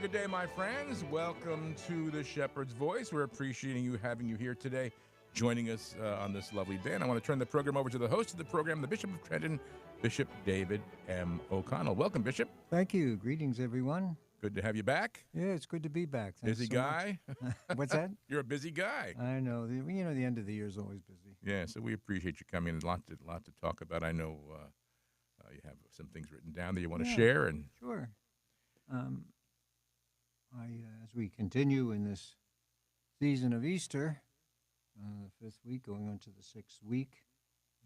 good day, my friends. Welcome to the Shepherd's Voice. We're appreciating having you here today, joining us on this lovely day. And I want to turn the program over to the host of the program, the Bishop of Trenton, Bishop David M. O'Connell. Welcome, Bishop. Thank you. Greetings, everyone. Good to have you back. Yeah, it's good to be back. Thanks Busy so guy? much. What's that? You're a busy guy. I know. The end of the year is always busy. Yeah, so we appreciate you coming. A lot to talk about. I know you have some things written down that you want to share. And Sure. As we continue in this season of Easter, the fifth week, going on to the sixth week,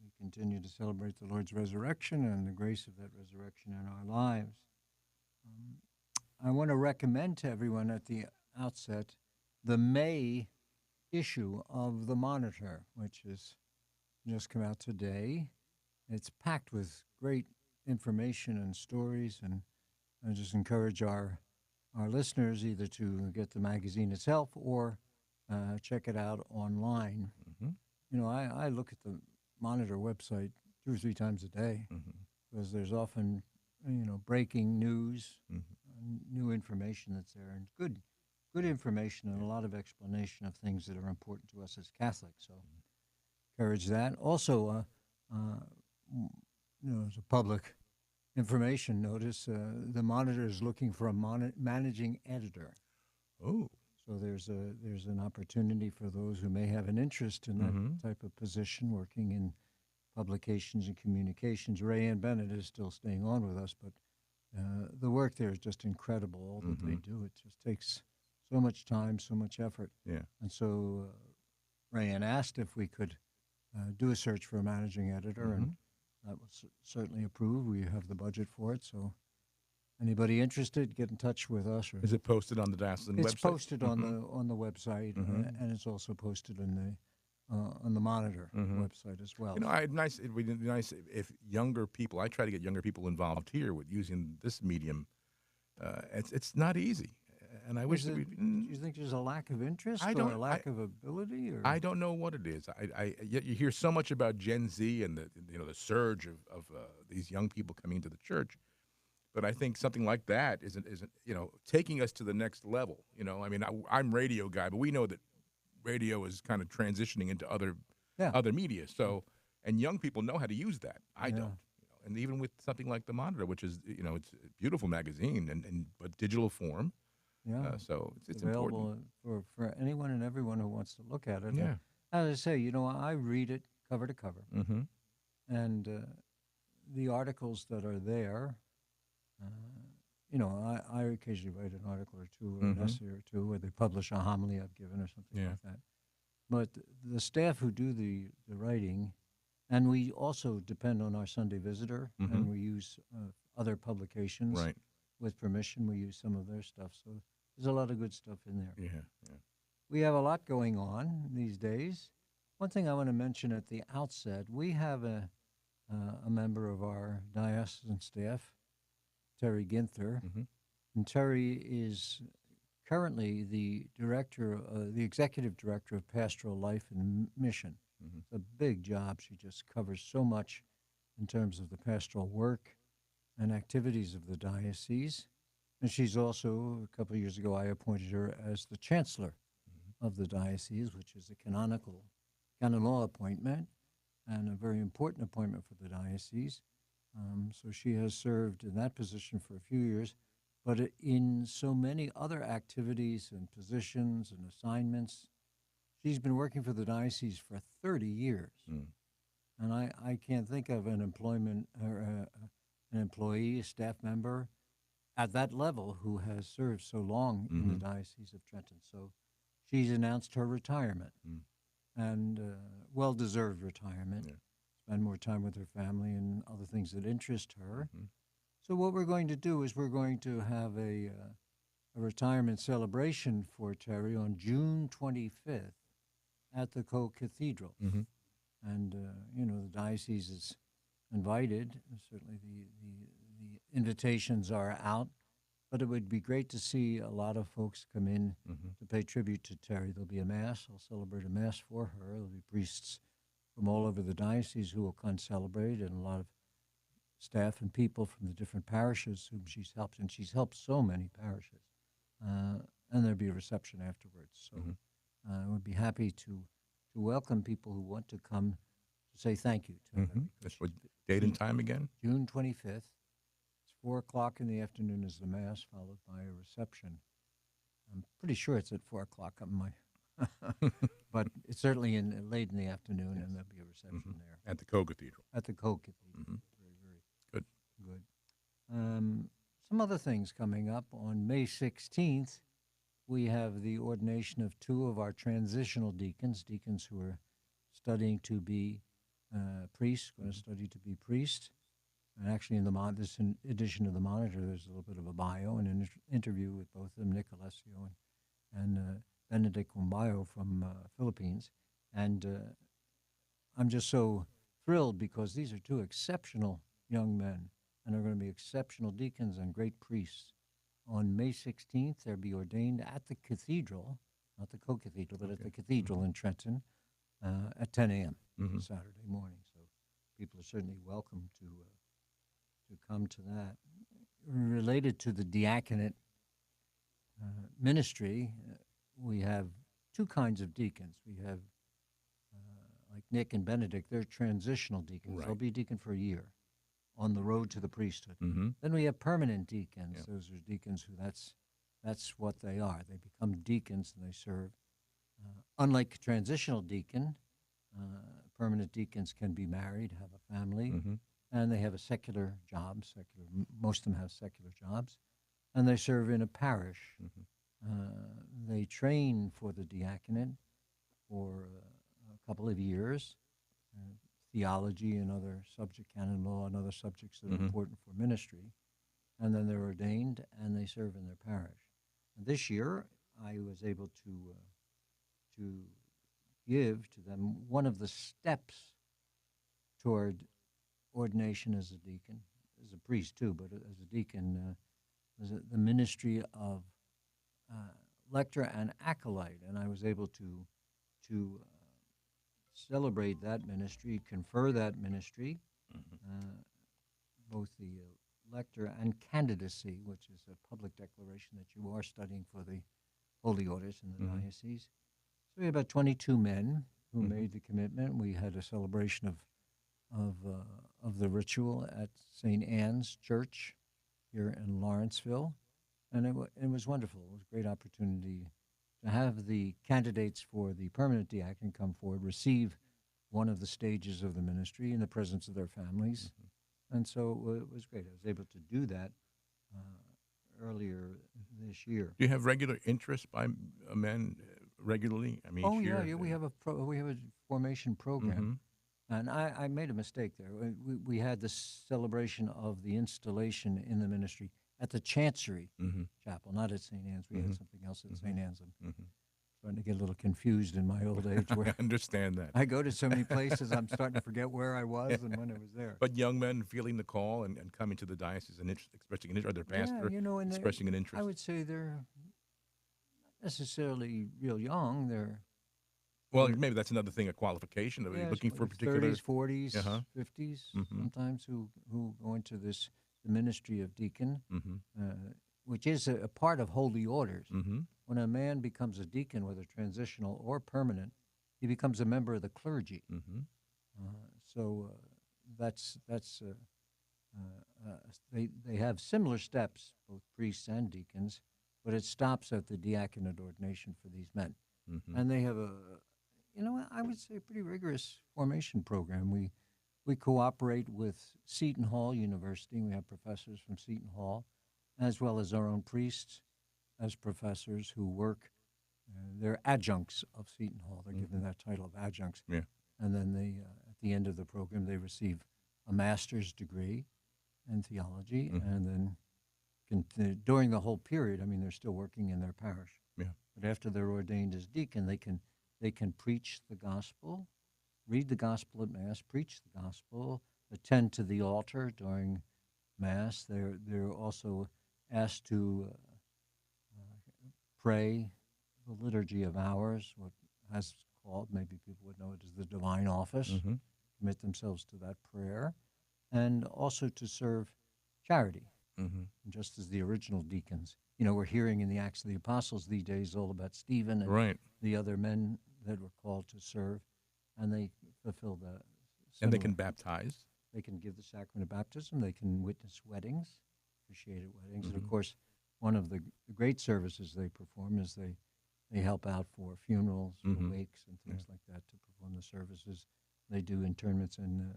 we continue to celebrate the Lord's resurrection and the grace of that resurrection in our lives. I want to recommend to everyone at the outset the May issue of the Monitor, which has just come out today. It's packed with great information and stories, and I just encourage our listeners either to get the magazine itself or check it out online. Mm-hmm. You know, I look at the Monitor website 2 or 3 times a day because there's often, breaking news, new information that's there, and good information and a lot of explanation of things that are important to us as Catholics. So encourage that. Also, as a public information notice, the Monitor is looking for a managing editor. Oh. So there's an opportunity for those who may have an interest in that type of position, working in publications and communications. Ray Ann Bennett is still staying on with us, but the work there is just incredible. All that they do, it just takes so much time, so much effort. Yeah. And so Ray Ann asked if we could do a search for a managing editor, and that was certainly approved. We have the budget for it, so anybody interested, get in touch with us. Is it posted on the diocesan website? It's posted on the website, and it's also posted on the Monitor website as well. You know, it would be nice if younger people. I try to get younger people involved here with using this medium. It's not easy, and I wish that we. Do you think there's a lack of interest or a lack of ability? Or? I don't know what it is. Yet you hear so much about Gen Z and the surge of these young people coming into the church. But I think something like that isn't taking us to the next level. I mean, I'm radio guy, but we know that radio is kind of transitioning into other media. So, and young people know how to use that. I don't. And even with something like the Monitor, which is it's a beautiful magazine but digital form. Yeah. So it's available important for anyone and everyone who wants to look at it. Yeah. As I say, I read it cover to cover, and the articles that are there. I occasionally write an article or two, or an essay or two, where they publish a homily I've given or something like that. But the staff who do the writing, and we also depend on our Sunday Visitor, and we use other publications. Right. With permission, we use some of their stuff. So there's a lot of good stuff in there. Yeah. We have a lot going on these days. One thing I want to mention at the outset, we have a member of our diocesan staff, Terry Ginther, and Terry is currently the executive director of Pastoral Life and Mission. It's a big job. She just covers so much in terms of the pastoral work and activities of the diocese. And she's also, a couple of years ago, I appointed her as the chancellor of the diocese, which is a canon law appointment and a very important appointment for the diocese. So she has served in that position for a few years, but in so many other activities and positions and assignments. She's been working for the diocese for 30 years. And I can't think of an employee, a staff member at that level who has served so long in the Diocese of Trenton. So she's announced her retirement, and well-deserved retirement. Yeah. Spend more time with her family and other things that interest her. So what we're going to do is we're going to have a retirement celebration for Terry on June 25th at the Co-Cathedral. And, the diocese is invited. Certainly the invitations are out. But it would be great to see a lot of folks come in to pay tribute to Terry. There'll be a Mass. I'll celebrate a Mass for her. There'll be priests from all over the diocese who will come celebrate, and a lot of staff and people from the different parishes whom she's helped. And she's helped so many parishes. and there'll be a reception afterwards. So Mhm. we'd be happy to welcome people who want to come to say thank you to her. That's Because what date and time again? June 25th, it's 4 o'clock in the afternoon is the mass, followed by a reception. I'm pretty sure it's at 4 o'clock on my, but it's certainly late in the afternoon, Yes. and there'll be a reception Mhm. there At the Co-Cathedral. at the Co-Cathedral. Mhm. Very, very Good. good. Some other things coming up on May 16th. We have the ordination of two of our transitional deacons who are studying to be priests, going to study to be priests. And actually, in this edition of the Monitor, there's a little bit of a bio and an interview with both of them, Nick Alessio and Benedict Wumbayo from Philippines. And I'm just so thrilled because these are two exceptional young men and are going to be exceptional deacons and great priests. On May 16th, they'll be ordained at the cathedral, not the co-cathedral, but at Okay. the cathedral in Trenton at 10 a.m. Mhm. Saturday morning. So people are certainly welcome to come to that. Related to the diaconate ministry, we have two kinds of deacons. We have like Nick and Benedict, they're transitional deacons. Right. They'll be deacon for a year on the road to the priesthood. Mhm. Then we have permanent deacons. Yeah. Those are deacons who that's what they are. They become deacons and they serve. Unlike transitional deacon, permanent deacons can be married, have a family, Mhm. and they have a secular job. Most of them have secular jobs, and they serve in a parish. Mhm. They train for the diaconate for a couple of years, uh, theology and other subject canon law and other subjects that are Mhm. important for ministry, and then they're ordained and they serve in their parish. And this year, I was able to give to them one of the steps toward ordination as a deacon, as a priest too, but as a deacon, was the ministry of uh, lector and acolyte, and I was able to celebrate that ministry, confer that ministry, Mhm. uh, both the lector and candidacy, which is a public declaration that you are studying for the holy orders in the Mhm. diocese. So we had about 22 men who Mhm. made the commitment. We had a celebration of the ritual at St. Anne's Church here in Lawrenceville, and it was wonderful. It was a great opportunity to have the candidates for the permanent diacon come forward, receive one of the stages of the ministry in the presence of their families, Mhm. and so it was great. I was able to do that earlier this year. Do you have regular interest by men regularly? I mean, Oh each yeah, year. yeah. We have a formation program, Mhm. and I made a mistake there. We had the celebration of the installation in the ministry at the Chancery Mhm. Chapel, not at St. Anne's. We had Mhm. something else at Mhm. St. Anne's. I'm Mhm. starting to get a little confused in my old age I where understand that. I go to so many places, I'm starting to forget where I was and when I was there. But young men feeling the call and coming to the diocese and expressing an interest, or their Yeah, pastor and expressing an I interest. would say they're not necessarily real young. Well, They're maybe that's another thing, a qualification. Are you yeah, looking for a particular? 30s, 40s, Uh-huh. 50s, Mhm. sometimes who go into the ministry of deacon, Mhm. which is a part of holy orders. Mhm. When a man becomes a deacon, whether transitional or permanent, he becomes a member of the clergy. Mhm. So that's they have similar steps, both priests and deacons, but it stops at the diaconate ordination for these men, Mhm. and they have I would say a pretty rigorous formation program. We cooperate with Seton Hall University. We have professors from Seton Hall, as well as our own priests as professors who work. They're adjuncts of Seton Hall. They're given Mhm. that title of adjuncts, Yeah. and then at the end of the program, they receive a master's degree in theology, Mhm. and then during the whole period, I mean, they're still working in their parish. Yeah. But after they're ordained as deacon, they can preach the gospel, read the gospel at mass, preach the gospel, attend to the altar during mass. They're also asked to pray the liturgy of hours, what has called, maybe people would know it as the divine office, Mhm. commit themselves to that prayer, and also to serve charity. Mm-hmm. just as the original deacons. We're hearing in the Acts of the Apostles these days all about Stephen and Right. the other men that were called to serve, and they fulfilled a And they similar. can baptize. They can give the sacrament of baptism. They can witness weddings, officiated weddings, and of Mm-hmm. course, one of the great services they perform is they help out for funerals, for Mm-hmm. wakes, and Yeah. things like that to perform the services. They do internments in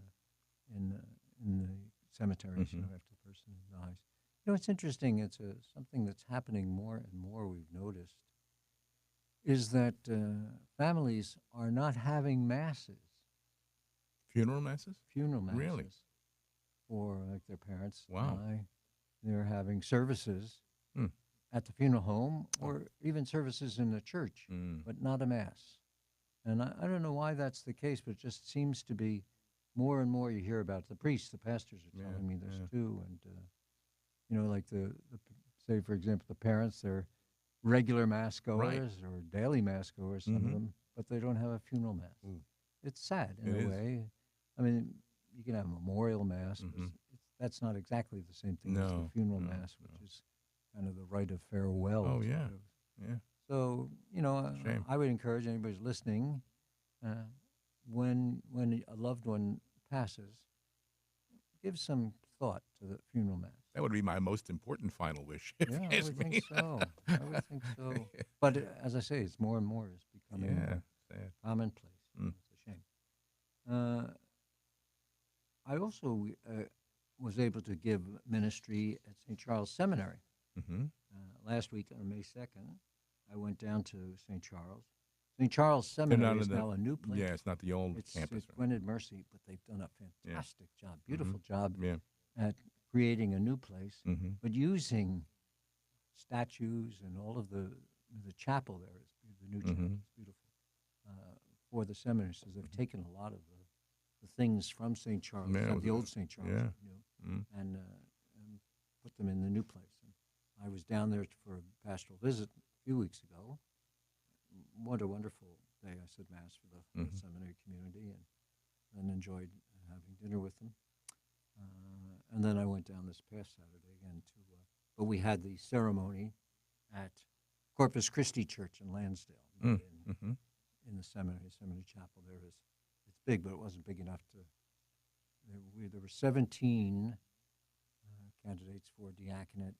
in the cemeteries, Mm-hmm. after the person dies. It's interesting. It's something that's happening more and more. We've noticed is that families are not having masses, Funeral masses? funeral Really? masses, for like their parents Wow. die. They're having services Hmm. at the funeral home Oh. or even services in the church, Mm. but not a mass. And I don't know why that's the case, but it just seems to be more and more you hear about it. The priests, the pastors are Yeah. telling me this Yeah. too. And, like say, for example, the parents, they're regular mass Right. goers or daily mass goers, some of Mm-hmm. them, but they don't have a funeral mass. Ooh. It's sad in It a is. way. I mean, you can have a memorial mass, but Mm-hmm. that's not exactly the same thing as the No. funeral No. mass, No. which is kind of the rite of farewell. Oh, sort yeah. of. Yeah. So, Shame. I would encourage anybody who's listening, uh, when a loved one passes, give some thought to the funeral mass. That would be my most important final wish. If Yeah, you I ask would me. think so. I would think so. But as I say, it's more and more is becoming Yeah. Sad. commonplace. Mm. It's a shame. I also was able to give ministry at St. Charles Seminary. Mm-hmm. Last week on May 2nd, I went down to St. Charles. St. Charles They're Seminary not is in the. now a new place. Yeah, it's not the old It's campus. Gwynedd Mercy, but they've done a fantastic job, Mm-hmm. beautiful job Yeah. at creating a new place, Mm-hmm. but using statues and all of the chapel there is the new chapel Mm-hmm. is beautiful for the seminary. So they've taken a lot of the things from St. Charles, Yeah, it was the old St. Charles, yeah. and put them in the new place. And I was down there for a pastoral visit a few weeks ago. What a wonderful day! I said mass for the Mhm. seminary community, and enjoyed having dinner with them. And then I went down this past Saturday again but we had the ceremony at Corpus Christi Church in Lansdale, Mm. Mm-hmm. in the seminary chapel. It's big, but it wasn't big enough to. There were 17 candidates for diaconate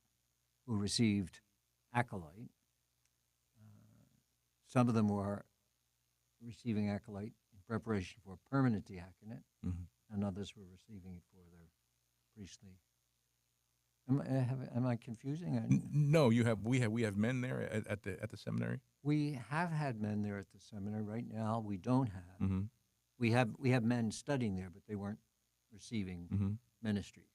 who received acolyte. Some of them were receiving acolyte in preparation for permanent diaconate, Mm-hmm. and others were receiving it for their priestly. Am I confusing? No, we have men there at the seminary. We have had men there at the seminary. Right now, we don't have. Mm-hmm. We have men studying there, but they weren't receiving Mm-hmm. ministries.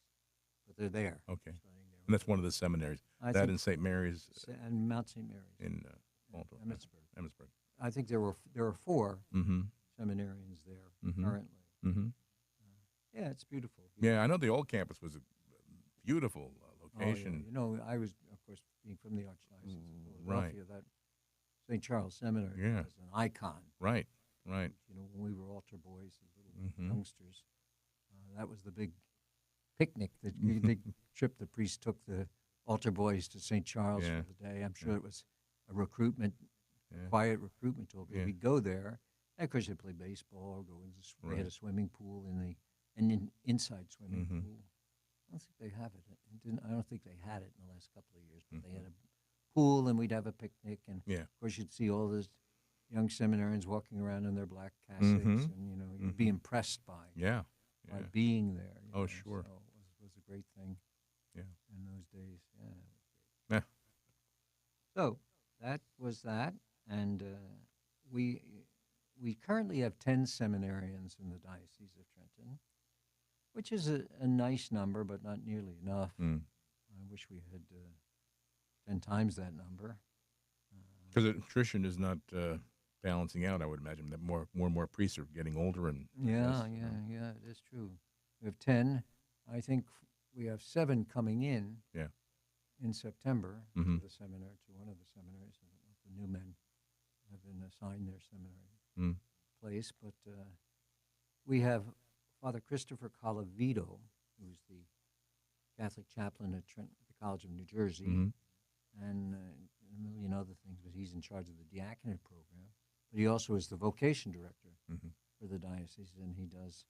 But they're there. Okay. Studying there. And that's one of the seminaries. I That think in St. Mary's and Mount St. Mary's in Baltimore. Emmitsburg. Emmitsburg. I think there are 4 Mm-hmm. seminarians there Mhm. currently. Mm-hmm. Yeah, it's beautiful. Yeah, I know the old campus was a beautiful Oh, yeah. location. I was, of course, being from the Archdiocese of Right. Philadelphia, that St. Charles Seminary Yeah. was an icon. Right. Right. When we were altar boys, as little Mhm. youngsters, that was the big picnic, the big trip the priest took the altar boys to St. Charles Yeah. for the day. I'm sure it was a recruitment, Yeah. quiet recruitment tour. But Yeah. we'd go there, and of course they'd play baseball, go in. They had Right. a swimming pool an inside swimming Mhm. pool. I don't think they have it. I don't think they had it in the last couple of years, but they Mhm. had a pool, and we'd have a picnic, and Yeah. of course you'd see all those young seminarians walking around in their black cassocks, Mhm. and you'd be Mhm. impressed by Yeah. Yeah. being there. Oh, sure. So it was a great thing. Yeah. In those days, yeah. It was great. Yeah. So that was that, and we currently have 10 seminarians in the Diocese of Trenton, which is a nice number, but not nearly enough. Mm. I wish we had 10 times that number. Because attrition is not balancing out. I would imagine that more and more priests are getting older and Yeah, less, yeah, it is true. We have 10. I think we have 7 coming in. Yeah. In September Mhm. to the seminary, to one of the seminaries. I don't know if the new men have been assigned their seminary Mm. place, but we have Father Christopher Colavito, who's the Catholic chaplain at Trenton, the College of New Jersey, Mhm. and a million other things, but he's in charge of the diaconate program. But he also is the vocation director Mhm. for the diocese, and he does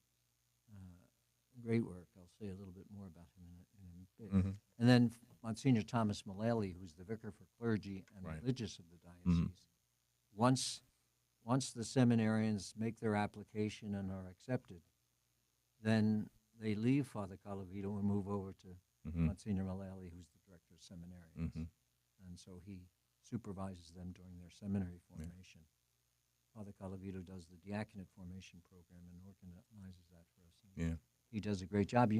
great work. I'll say a little bit more about him in a bit. Mhm. And then Monsignor Thomas Mullally, who's the vicar for clergy and Right. religious of the Mhm. diocese, once the seminarians make their application and are accepted, then they leave Father Calavito and move over to Mhm. Monsignor Mullally, who's the director of seminarians. Mhm. And so he supervises them during their seminary Yeah. formation. Father Calavito does the diaconate formation program and organizes that for us. And Yeah. he does a great job.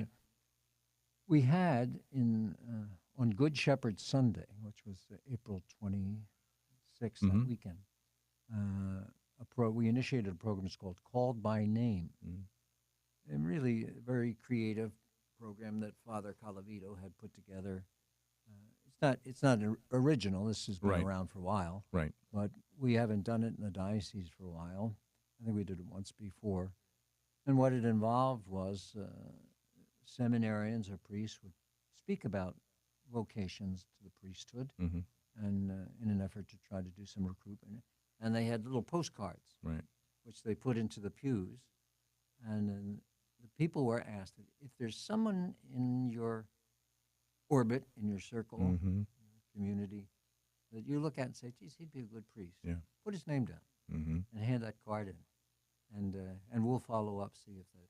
We had on Good Shepherd Sunday, which was April 26th, that Mhm. weekend, we initiated a program. It's called Called by Name, Mhm. and really a very creative program that Father Calavito had put together. It's not original. This has been Right. around for a while, Right. but we haven't done it in the diocese for a while. I think we did it once before. And what it involved was seminarians or priests would speak about vocations to the priesthood, Mhm. and in an effort to try to do some recruitment. And they had little postcards, Right. which they put into the pews. And then the people were asked if there's someone in your orbit, in your circle, Mhm. community, that you look at and say, geez, he'd be a good priest. Yeah. Put his name down Mhm. and hand that card in. And we'll follow up, see if that.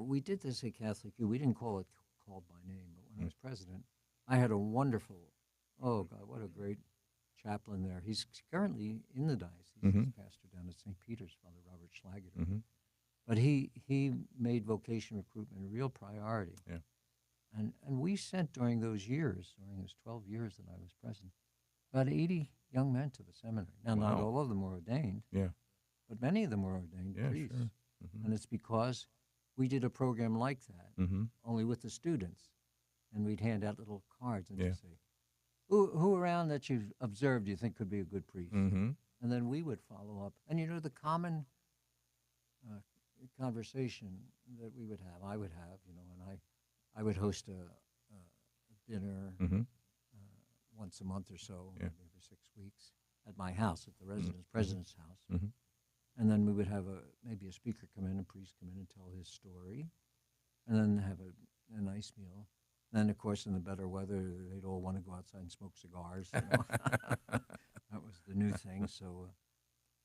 We did this at Catholic U. We didn't call it Called by Name, but when I was president, I had a wonderful, oh God, what a great chaplain there. He's currently in the diocese. He's Mhm. pastor down at St. Peter's, Father Robert Schlager. Mhm. But he made vocation recruitment a real priority. Yeah. And we sent during those 12 years that I was president, about 80 young men to the seminary. Now, not Wow. all of them were ordained, Yeah. but many of them were ordained Yeah. priests. Sure. Mhm. And it's because we did a program like that, Mhm. only with the students. And we'd hand out little cards and Yeah. just say, who around that you've observed you think could be a good priest? Mhm. And then we would follow up. And the common conversation that we would have, I would have, and I would host a dinner Mhm. once a month or so, Yeah. maybe every 6 weeks, at my house, at the president's house. Mhm. And then we would have maybe a speaker come in, a priest come in and tell his story, and then have a nice meal. Then, of course, in the better weather, they'd all want to go outside and smoke cigars. That was the new thing. So,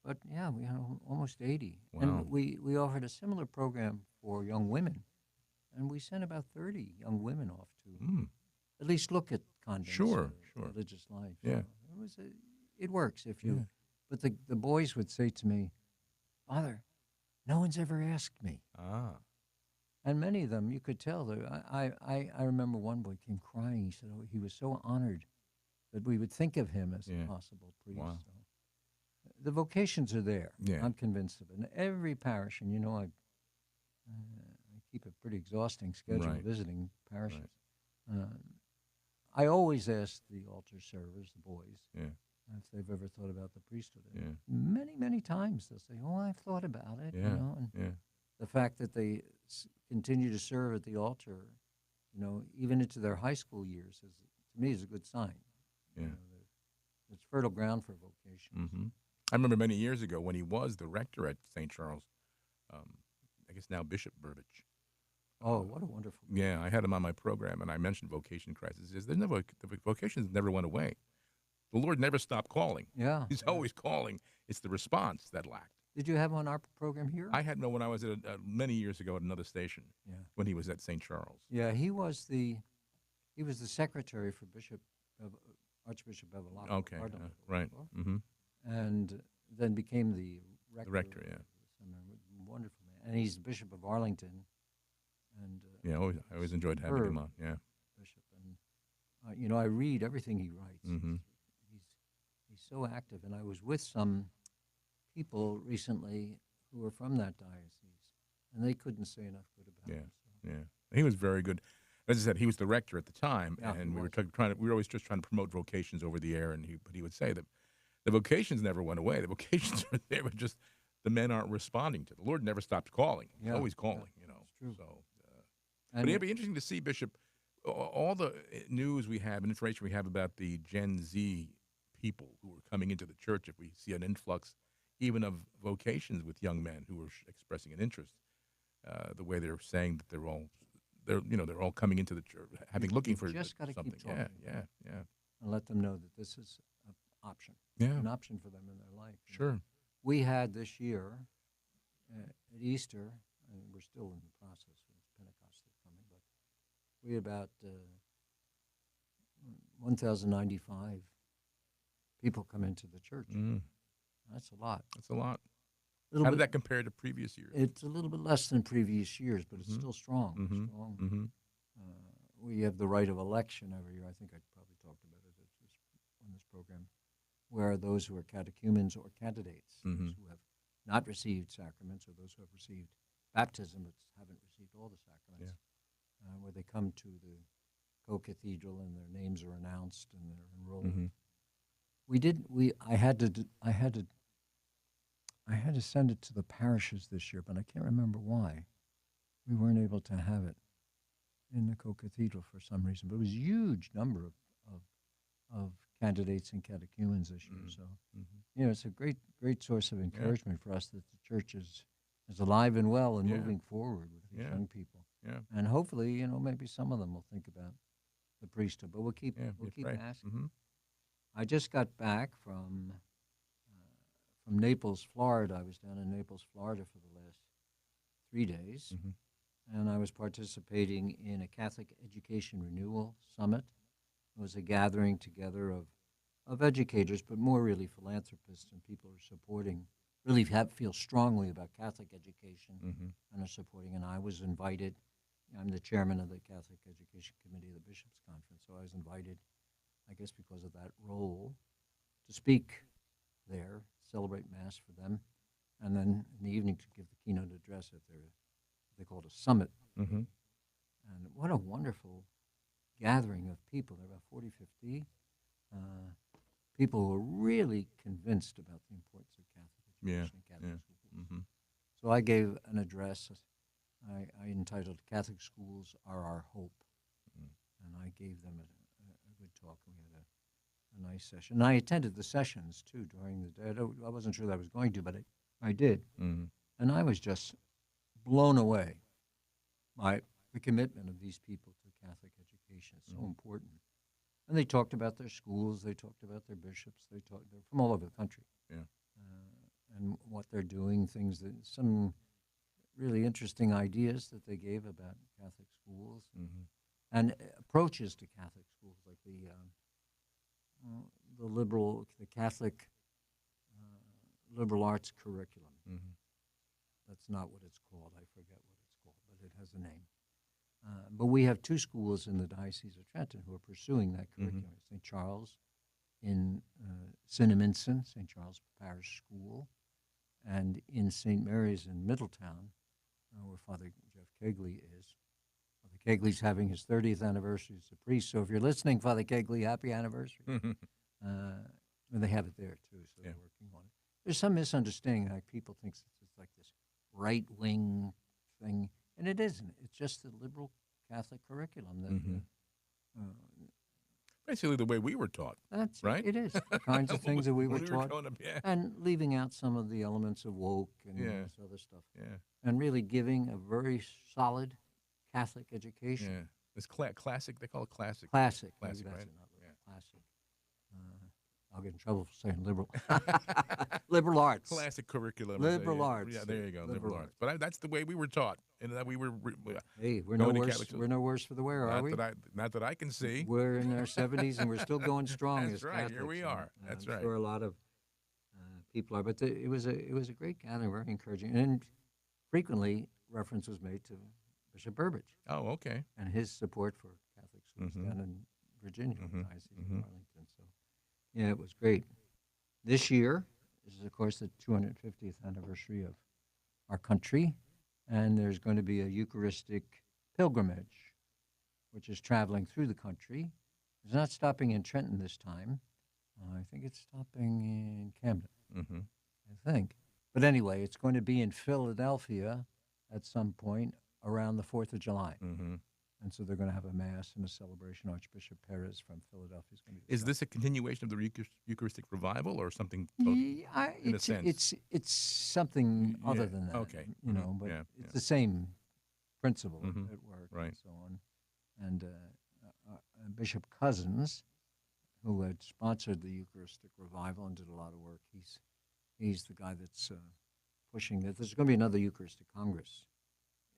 but yeah, we had almost 80. Wow. And we offered a similar program for young women, and we sent about 30 young women off to Mm. at least look at convents, Sure. Sure. religious life. Yeah. So it works if you. Yeah. But the boys would say to me, Father, no one's ever asked me. Ah. And many of them, you could tell. I remember one boy came crying. He said, he was so honored that we would think of him as Yeah. a possible priest. Wow. So the vocations are there. Yeah. I'm convinced of it. And every parish, and I keep a pretty exhausting schedule Right. visiting parishes. I always ask the altar servers, the boys, Yeah. if they've ever thought about the priesthood. And Yeah. many, many times they'll say, I've thought about it. Yeah. And Yeah. the fact that they continue to serve at the altar, even into their high school years, to me is a good sign. Yeah. It's fertile ground for vocation. Mhm. I remember many years ago when he was the rector at St. Charles. I guess now Bishop Burbage. Oh, what a wonderful. Yeah, I had him on my program, and I mentioned vocation crisis. There's never the vocations never went away. The Lord never stopped calling. Yeah. He's always calling. It's the response that lacked. Did you have him on our program here? I had him when I was at many years ago at another station. Yeah. When he was at St. Charles. Yeah, he was the secretary for Archbishop Bevilacqua. Okay. Right. Mm-hmm. And then became the rector. The rector. Yeah. Wonderful man, and he's the Bishop of Arlington. And Yeah. I always enjoyed having him on. Yeah. Bishop, and I read everything he writes. Mm-hmm. He's so active, and I was with some people recently who were from that diocese, and they couldn't say enough good about him. So. Yeah. He was very good. As I said, he was the rector at the time, Yeah, and he we were was. we were always just trying to promote vocations over the air. But he would say that the vocations never went away. The vocations are there, but just the men aren't responding to. The Lord never stopped calling. He's always calling. It's true. So, And but it'd be interesting to see, Bishop, all the news we have and information we have about the Gen Z people who are coming into the church, if we see an influx even of vocations with young men who are expressing an interest, the way they're saying that they're all coming into the church, looking You've for just got to something. keep talking Yeah, to yeah, them yeah, and let them know that this is yeah. an option for them in their life. Sure. We had this year at Easter, and we're still in the process with Pentecost that's coming, but we had about 1,095 people come into the church. Mm, That's a lot. that's a lot. Little How bit, did that compare to previous years? it's a little bit less than previous years, but it's Mm-hmm. still strong. Mm-hmm. Strong. Mm-hmm. We have the right of election every year. I think I probably talked about it on this program, where those who are catechumens or candidates, Mm-hmm. those who have not received sacraments, or those who have received baptism but haven't received all the sacraments, where they come to the co-cathedral and their names are announced and they're enrolled. Mm-hmm. I had to send it to the parishes this year, but I can't remember why. We weren't able to have it in the co-cathedral for some reason. But it was a huge number of candidates and catechumens this year. So, Mm-hmm. it's a great source of encouragement for us that the church is alive and well and moving forward with these young people. Yeah. And hopefully, maybe some of them will think about the priesthood. But we'll keep Pray. asking. Mm-hmm. I just got back from Naples, Florida. I was down in Naples, Florida for the last 3 days, and I was participating in a Catholic Education Renewal Summit. It was a gathering together of educators, but more really philanthropists and people who are supporting, really feel strongly about Catholic education and are supporting. And I was invited. I'm the chairman of the Catholic Education Committee of the Bishops' Conference, so I was invited, I guess because of that role, to speak there, celebrate Mass for them, and then in the evening to give the keynote address at they called a summit. Mm-hmm. And what a wonderful gathering of people. There were about 40, 50 people who were really convinced about the importance of Catholic education and Catholic schools. Mm-hmm. So I gave an address. I entitled "Catholic Schools Are Our Hope," and I gave them a good talk. We had a nice session. And I attended the sessions too during the day. I wasn't sure that I was going to, but I did. Mm-hmm. And I was just blown away by the commitment of these people to Catholic education. It's so important. And they talked about their schools. They talked about their bishops. They're from all over the country. Yeah. And what they're doing, some really interesting ideas that they gave about Catholic schools and approaches to Catholic schools, like the Catholic liberal arts curriculum. Mm-hmm. That's not what it's called. I forget what it's called, but it has a name. But we have 2 schools in the Diocese of Trenton who are pursuing that curriculum. St. Charles in Cinnaminson, St. Charles Parish School, and in St. Mary's in Middletown, where Father Jeff Kegley is. Father Kegley's having his 30th anniversary as a priest. So if you're listening, Father Kegley, happy anniversary. And they have it there, too, so they're working on it. There's some misunderstanding, like people think it's like this right-wing thing, and it isn't. It's just the liberal Catholic curriculum. That, Basically the way we were taught. that's right? It is. The kinds of things that we were When taught. growing up, And leaving out some of the elements of woke and this other stuff. Yeah. And really giving a very solid Catholic education. Yeah. It's classic. They call it classic. Classic. Classic, Maybe that's right? it, not liberal. Classic. I'll get in trouble for saying liberal. Liberal arts. Classic curriculum. Liberal arts. Yeah, there you go. Liberal Liberal arts. arts. But that's the way we were taught, and that we were. Hey, we're going no to worse. Catholic schools. We're no worse for the wear, are we? Not that I can see. We're in our 70s and we're still going strong That's as right. Catholics. Here we are. That's I'm right. sure a lot of people are, but it was a great gathering, very encouraging, and frequently reference was made to Bishop Burbidge. Oh, okay. And his support for Catholic schools down in Virginia, Diocese of Arlington. So, yeah, it was great. This year is, of course, the 250th anniversary of our country, and there's going to be a Eucharistic pilgrimage, which is traveling through the country. It's not stopping in Trenton this time. I think it's stopping in Camden, I think. But anyway, it's going to be in Philadelphia at some point around the 4th of July. And so they're going to have a mass and a celebration. Archbishop Perez from Philadelphia is going to be Is this a continuation of the Eucharistic revival or something in a it's sense? it's something other Yeah. than that, Okay. but Yeah. it's Yeah. the same principle at work and Right. so on. And Bishop Cousins, who had sponsored the Eucharistic revival and did a lot of work, he's the guy that's pushing that. There's going to be another Eucharistic Congress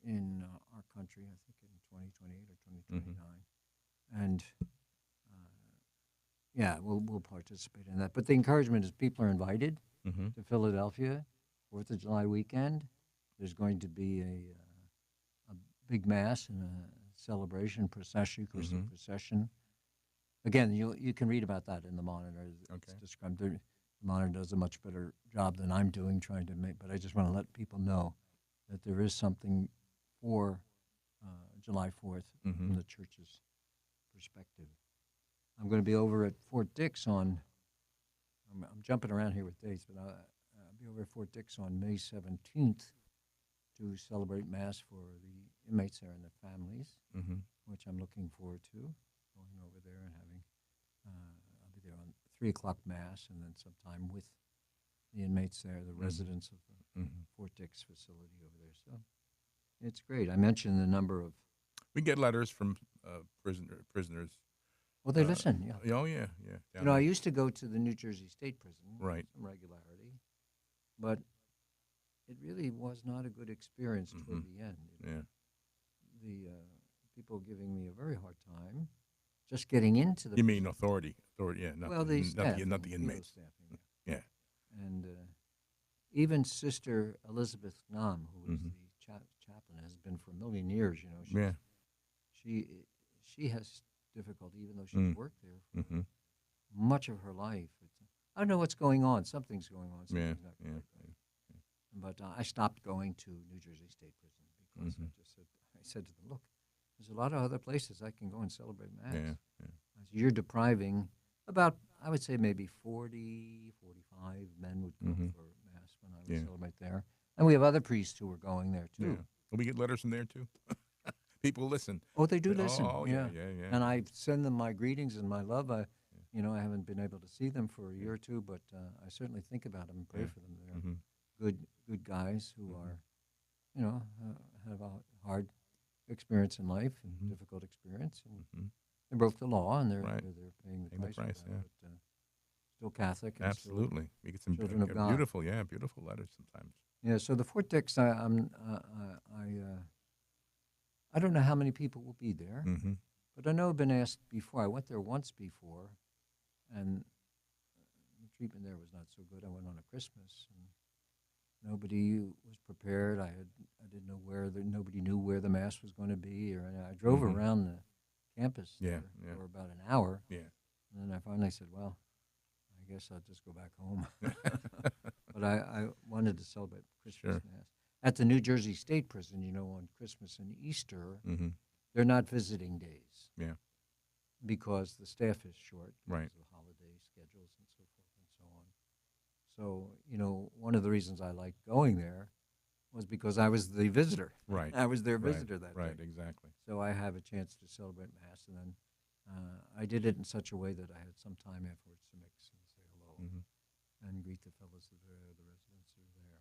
in our country, I think in 2028 or 2029, and yeah, we'll participate in that. But the encouragement is people are invited to Philadelphia, 4th of July weekend. There's going to be a big mass and a celebration procession, Eucharistic procession. Again, you can read about that in the Monitor. It's described. The Monitor does a much better job than I'm doing trying to make. But I just want to let people know that there is something for July 4th from the church's perspective. I'm going to be over at Fort Dix on. I'm jumping around here with dates, but I'll be over at Fort Dix on May 17th to celebrate Mass for the inmates there and their families, which I'm looking forward to. Going over there and having, I'll be there on 3 o'clock Mass and then sometime with the inmates there, the residents of the Fort Dix facility over there. So it's great. I mentioned the number of. We get letters from prisoners. Well, they listen, yeah. Oh, yeah. I used to go to the New Jersey State Prison Right. with some regularity, but it really was not a good experience toward the end. Yeah. The people giving me a very hard time just getting into the. You mean authority? Yeah. Not the the, staff, not the inmates. Staffing, Yeah. And even Sister Elizabeth Nam, who is the chaplain, has been for a million years. She has difficulty, even though she's worked there for much of her life. I don't know what's going on. Something's going on. Something's not quite right. But I stopped going to New Jersey State Prison because I said to them, look, there's a lot of other places I can go and celebrate Mass. Yeah. You're depriving about, I would say maybe 40, 45 men would come for Mass when I would celebrate there. And we have other priests who are going there too. Yeah. Well, we get letters from there too. People listen. Oh, they do listen. Oh, yeah. And I send them my greetings and my love. I haven't been able to see them for a year or two, but I certainly think about them and pray for them. They're good guys who are, have a hard experience in life and difficult experience, and they broke the law and they're paying the price. For that, but, still Catholic. And Absolutely, we get some children of God. beautiful letters sometimes. Yeah. So the Fort Dix, I don't know how many people will be there, but I know I've been asked before. I went there once before, and the treatment there was not so good. I went on a Christmas, and nobody was prepared. I didn't know nobody knew where the Mass was going to be, or I drove around the campus for about an hour. Yeah. And then I finally said, well, I guess I'll just go back home. But I wanted to celebrate Christmas Mass. At the New Jersey State Prison, on Christmas and Easter, they're not visiting days. Yeah. Because the staff is short. Right. Because of holiday schedules and so forth and so on. So, one of the reasons I liked going there was because I was the visitor. Right. I was their visitor that day. Right, exactly. So I have a chance to celebrate Mass, and then I did it in such a way that I had some time afterwards to mix and say hello and greet the fellows that are there, the residents who are there.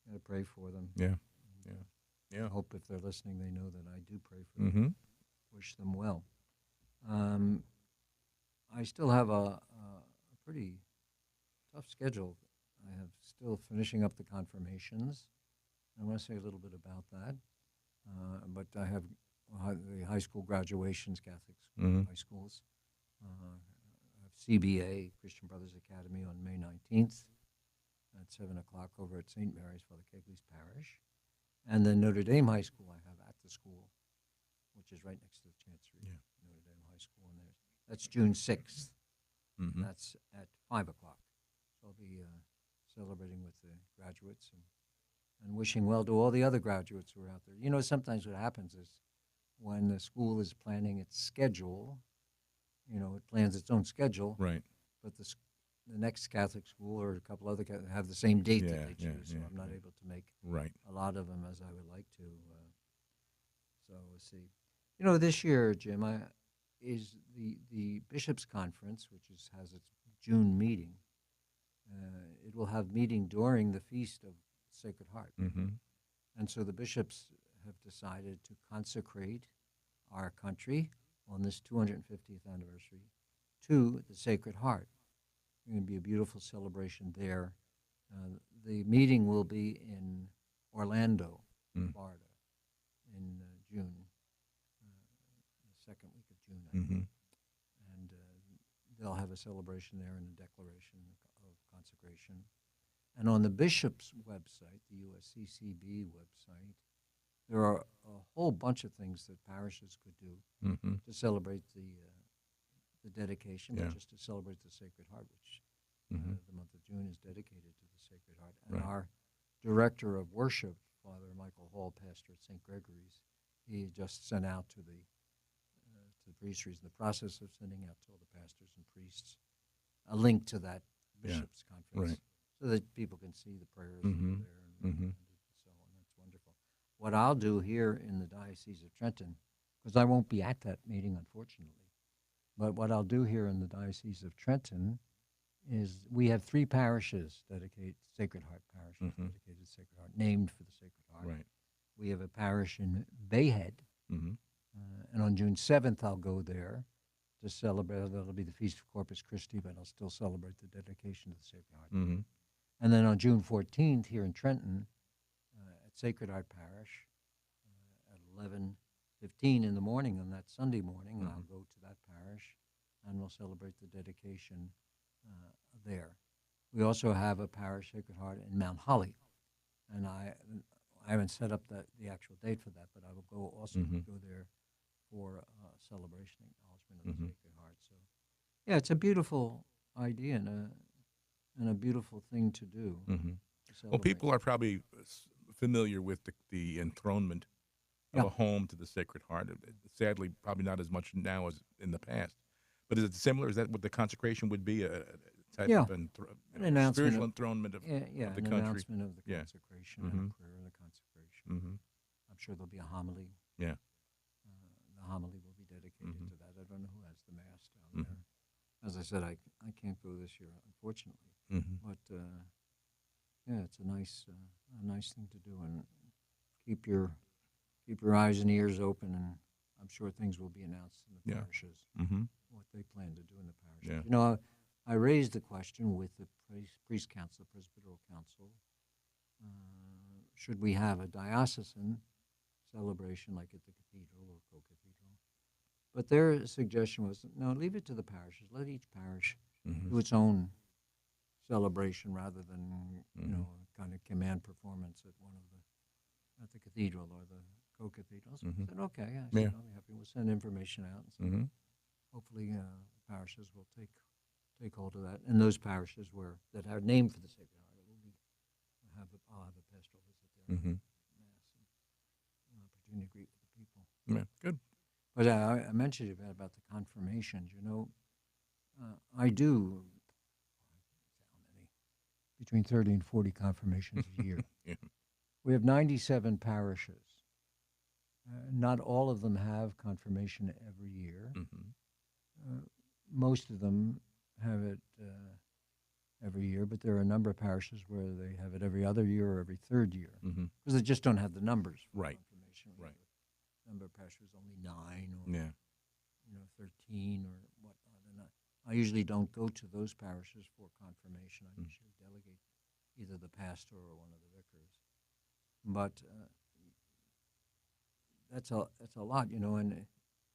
And to pray for them. Yeah. I hope if they're listening, they know that I do pray for them. Wish them well. I still have a pretty tough schedule. I have still finishing up the confirmations. I want to say a little bit about that. But I have the high school graduations, Catholic high schools. I have CBA, Christian Brothers Academy, on May 19th at 7 o'clock over at St. Mary's, Father Kegley's Parish. And then Notre Dame High School I have at the school, which is right next to the Chancery. Notre Dame High School. And that's June 6th. That's at 5 o'clock. So I'll be celebrating with the graduates and wishing well to all the other graduates who are out there. Sometimes what happens is when the school is planning its schedule, it plans its own schedule. Right. But the next Catholic school or a couple other have the same date that they choose. So I'm not able to make a lot of them as I would like to. So we'll see. This year, Jim, is the Bishops' Conference, which has its June meeting. It will have meeting during the Feast of Sacred Heart. Mm-hmm. And so the bishops have decided to consecrate our country on this 250th anniversary to the Sacred Heart. It's going to be a beautiful celebration there. The meeting will be in Orlando, Florida, in June, the second week of June, I Mm-hmm. think. And they'll have a celebration there and a declaration of consecration. And on the bishop's website, the USCCB website, there are a whole bunch of things that parishes could do Mm-hmm. to celebrate the dedication, Yeah. but just to celebrate the Sacred Heart, which Mm-hmm. the month of June is dedicated to the Sacred Heart. And Right. our director of worship, Father Michael Hall, pastor at St. Gregory's, he just sent out to the priestries, in the process of sending out to all the pastors and priests, a link to that Yeah. bishops' conference, Right. so that people can see the prayers Mm-hmm. that are there Mm-hmm. and so on. That's wonderful. What I'll do here in the Diocese of Trenton, because I won't be at that meeting, unfortunately, but what I'll do here in the Diocese of Trenton is we have 3 parishes dedicated, Sacred Heart parishes Mm-hmm. dedicated to Sacred Heart, named for the Sacred Heart. Right. We have a parish in Bayhead, Mm-hmm. and on June 7th I'll go there to celebrate. That'll be the Feast of Corpus Christi, but I'll still celebrate the dedication to the Sacred Heart. Mm-hmm. And then on June 14th here in Trenton, at Sacred Heart Parish, at 11:15 in the morning on that Sunday morning, I'll go to that parish, and we'll celebrate the dedication there. We also have a parish, Sacred Heart, in Mount Holly, and I haven't set up the actual date for that, but I will go there for celebration, acknowledgement of the Sacred Heart. So, yeah, it's a beautiful idea and a beautiful thing to do. Mm-hmm. To Well, celebrate. people are probably familiar with the enthronement of Yeah. a home to the Sacred Heart. Sadly, probably not as much now as in the past. But is it similar? Is that what the consecration would be? A type Yeah. of An announcement spiritual of- enthronement of Yeah, the an country? announcement of the Yeah. consecration Mhm. and a prayer of the consecration. Mm-hmm. I'm sure there'll be a homily. Yeah. The homily will be dedicated Mhm. to that. I don't know who has the mass down Mhm. there. As I said, I can't go this year, unfortunately. Mm-hmm. But yeah, it's a nice thing to do, and keep your eyes and ears open, and I'm sure things will be announced in the Yeah. parishes Mm-hmm. what they plan to do in the parishes. Yeah. You know, I raised the question with the priest council, the Presbyteral Council. Should we have a diocesan celebration like at the cathedral or co-cathedral? But their suggestion was, no, leave it to the parishes. Let each parish Mm-hmm. do its own celebration rather than Mhm. kind of command performance at at the cathedral or the co-cathedrals. Mhm. I said, okay. I Yeah. said, I'll be happy. We'll send information out. And so Mm-hmm. hopefully parishes will take hold of that. And those parishes that are named for the Sacred Heart, I'll have a pastoral visit there, Mm-hmm. mass, and an opportunity to greet with the people. Yeah. Good. But I mentioned about the confirmations. I do how many? Between 30 and 40 confirmations a year. Yeah. We have 97 parishes. Not all of them have confirmation every year. Mm-hmm. Most of them have it every year, but there are a number of parishes where they have it every other year or every third year Mm-hmm. because they just don't have the numbers for Right. confirmation. We Right. have a number of parishes, only 9 or Yeah. 13 or whatnot. And I usually don't go to those parishes for confirmation. I usually delegate either the pastor or one of the vicars. But that's a lot, and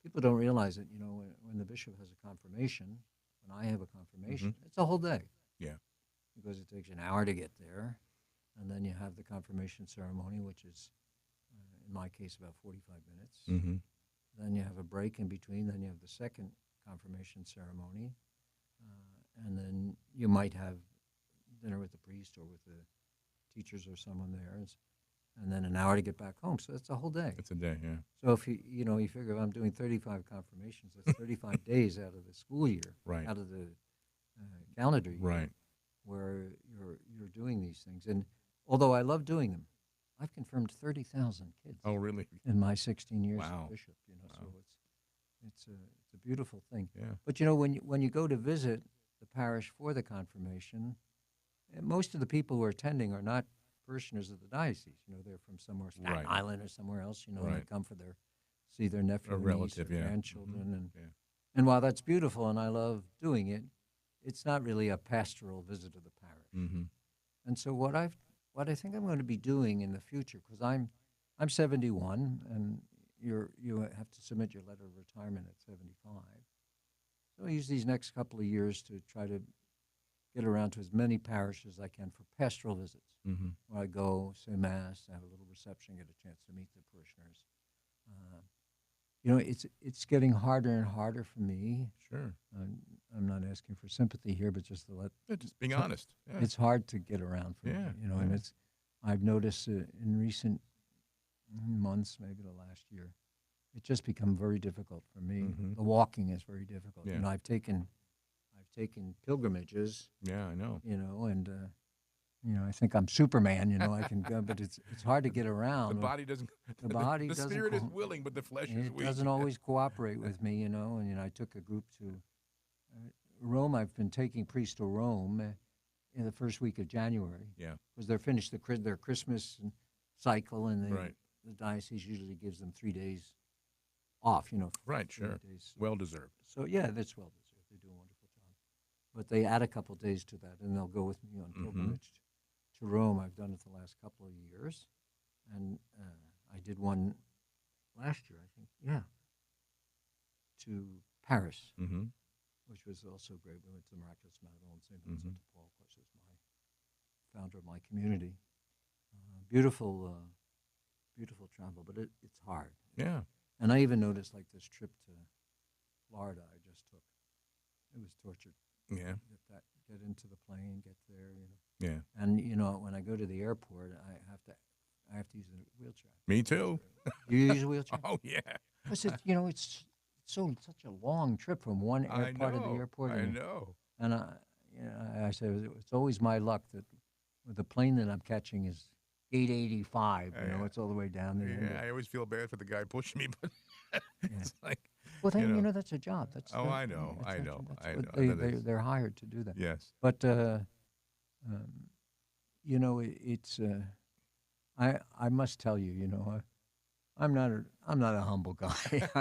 people don't realize it. When the bishop has a confirmation, when I have a confirmation, it's a whole day. Yeah. Because it takes an hour to get there, and then you have the confirmation ceremony, which is, in my case, about 45 minutes. Mm-hmm. Then you have a break in between. Then you have the second confirmation ceremony, and then you might have dinner with the priest or with the teachers or someone there, and then an hour to get back home. So that's a whole day. It's a day. Yeah. So if you figure if I'm doing 35 confirmations, that's 35 days out of the school year, Right. out of the calendar year, Right. where you're doing these things. And although I love doing them, I've confirmed 30,000 kids Oh, really? in my 16 years Wow. as bishop. So it's a beautiful thing. Yeah. But when you go to visit the parish for the confirmation, most of the people who are attending are not parishioners of the diocese. They're from somewhere, Staten Right. Island or somewhere else. And they Right. come for see their nephew, A or niece, relative, or yeah. grandchildren, and Yeah. and while that's beautiful and I love doing it, it's not really a pastoral visit of the parish. Mm-hmm. And so what I think I'm going to be doing in the future, because I'm 71, and you have to submit your letter of retirement at 75. So I use these next couple of years to try to get around to as many parishes as I can for pastoral visits, Mm-hmm. where I go, say mass, have a little reception, get a chance to meet the parishioners. Uh, it's getting harder and harder for me. Sure. I'm not asking for sympathy here, but just to let Yeah, just being honest. Yeah. it's hard to get around for me, Yeah, and yeah. I've noticed in recent months, maybe the last year, it's just become very difficult for me. Mhm. The walking is very difficult. Yeah. I've taken pilgrimages, Yeah, I know. and I think I'm Superman. I can go, but it's hard to get The around. body doesn't. The body the doesn't spirit is co- willing, but the flesh is It weak. doesn't always cooperate with me, and I took a group to Rome. I've been taking priests to Rome in the first week of January. Yeah. Because they're finished their Christmas cycle, and Right. the diocese usually gives them 3 days off. Right. 3 Sure. days. Well deserved. So yeah, that's well deserved. They do a wonderful job. But they add a couple days to that, and they'll go with me on pilgrimage to Rome. I've done it the last couple of years, and I did one last year, I think. Yeah, to Paris, Mm-hmm. which was also great. We went to the Miraculous Madeleine, St. Vincent de Paul, of course, is my founder of my community. Beautiful, beautiful travel, but it's hard. Yeah. And I even noticed, like, this trip to Florida I just took. It was torture. Yeah. Get into the plane, get there, Yeah. And when I go to the airport, I have to use a wheelchair. Me too. You use a wheelchair? Oh yeah. Because it's such a long trip from one I part of the know. airport. I know. And I said it's always my luck that with the plane that I'm catching is 885. Yeah. It's all the way down there. Yeah. I always feel bad for the guy pushing me, but it's like. Well, then that's a job. Oh, I know. I know. That's I what know. they're hired to do that. Yes. But it's I must tell you, I'm not a humble guy.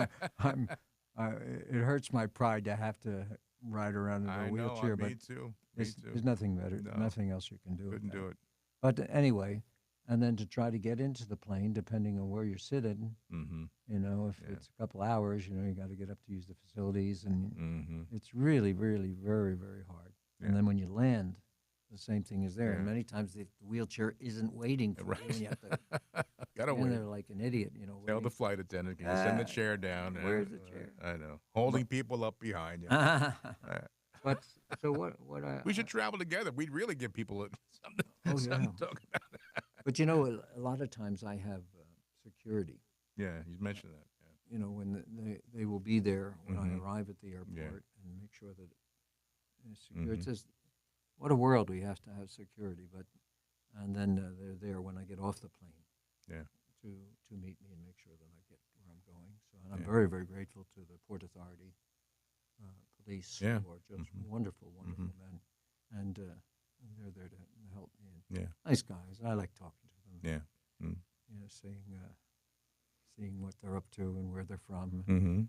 It hurts my pride to have to ride around in a wheelchair. Me But too. there's nothing better, No. nothing else you can do. Couldn't do it. But anyway, and then to try to get into the plane, depending on where you're sitting, Mm-hmm. if it's a couple hours, you got to get up to use the facilities, and Mm-hmm. it's really, really very, very hard. Yeah. And then when you land, the same thing is there. And Yeah. many times the wheelchair isn't waiting for you, and you have to Gotta stand wait. there like an idiot, Tell waiting. the flight attendant, can you send the chair down? Where's the chair? I know. Holding people up behind you. But so what I We should travel together. We'd really give people something, Oh, something yeah. to talk about. But a lot of times I have security. Yeah, you mentioned that. Yeah. When they will be there when I Mhm. arrive at the airport, Yeah. and make sure that it's secure. Mhm. It's just what a world we have to have security. And then they're there when I get off the plane. Yeah. To meet me and make sure that I get where I'm going. So and I'm Yeah. very, very grateful to the Port Authority police, Yeah. who are just Mhm. wonderful, wonderful Mhm. men, and they're there to help me. And Yeah. nice guys. I like talking to them. Yeah. Mm. Seeing what they're up to and where they're from. Mm-hmm.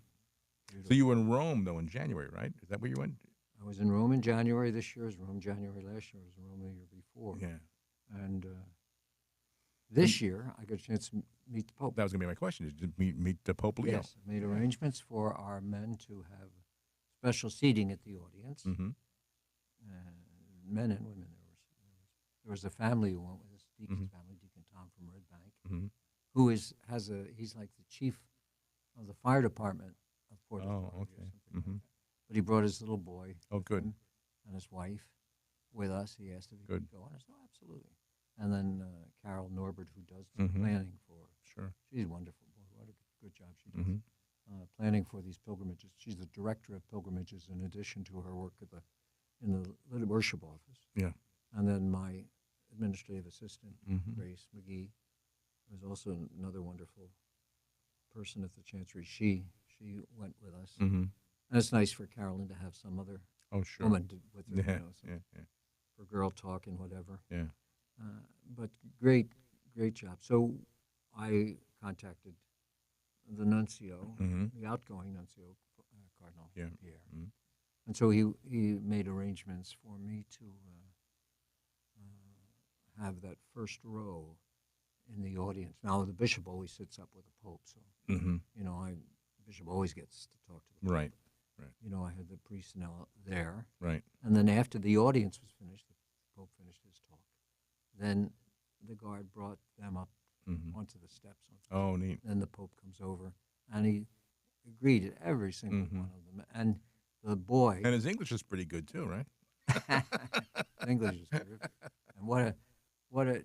Beautiful. So you were in Rome, though, in January, right? Is that where you went? I was in Rome in January this year. I was in Rome January last year. I was in Rome the year before. Yeah. And this year, I got a chance to meet the Pope. That was going to be my question. Did you meet the Pope Leo? Yes, I made arrangements for our men to have special seating at the audience. Mm-hmm. Men and women. There was a family who went with us, Deacon's Mhm. family, Deacon Tom from Red Bank, Mm-hmm. who he's like the chief of the fire department of Port Oh, Authority or okay. something Mhm. like that. But he brought his little boy Oh, good. him and his wife with us. He asked if he Good. could go. And I said, oh, absolutely. And then Carol Norbert, who does the Mhm. planning for, Sure. she's wonderful. Boy, what a good job she does. Mm-hmm. Planning for these pilgrimages. She's the director of pilgrimages in addition to her work in the little worship office. Yeah. And then my administrative assistant, Mhm. Grace McGee, was also another wonderful person at the Chancery. She she went with us. Mm-hmm. And it's nice for Carolyn to have some other Oh, sure. woman with her, Yeah, some, yeah, for girl talk and whatever. yeah. But great, great job. So I contacted the nuncio, Mm-hmm. the outgoing nuncio, Cardinal Yeah. Pierre. Mm-hmm. And so he made arrangements for me to have that first row in the audience. Now, the bishop always sits up with the Pope, so, Mm-hmm. the bishop always gets to talk to the Pope. Right. Right. I had the priest now there. Right. And then after the audience was finished, the Pope finished his talk. Then the guard brought them up Mm-hmm. onto the steps. Oh, neat. Then the Pope comes over, and he greeted every single Mm-hmm. one of them. And the boy, And his English is pretty good too, right? his English is terrific. And what a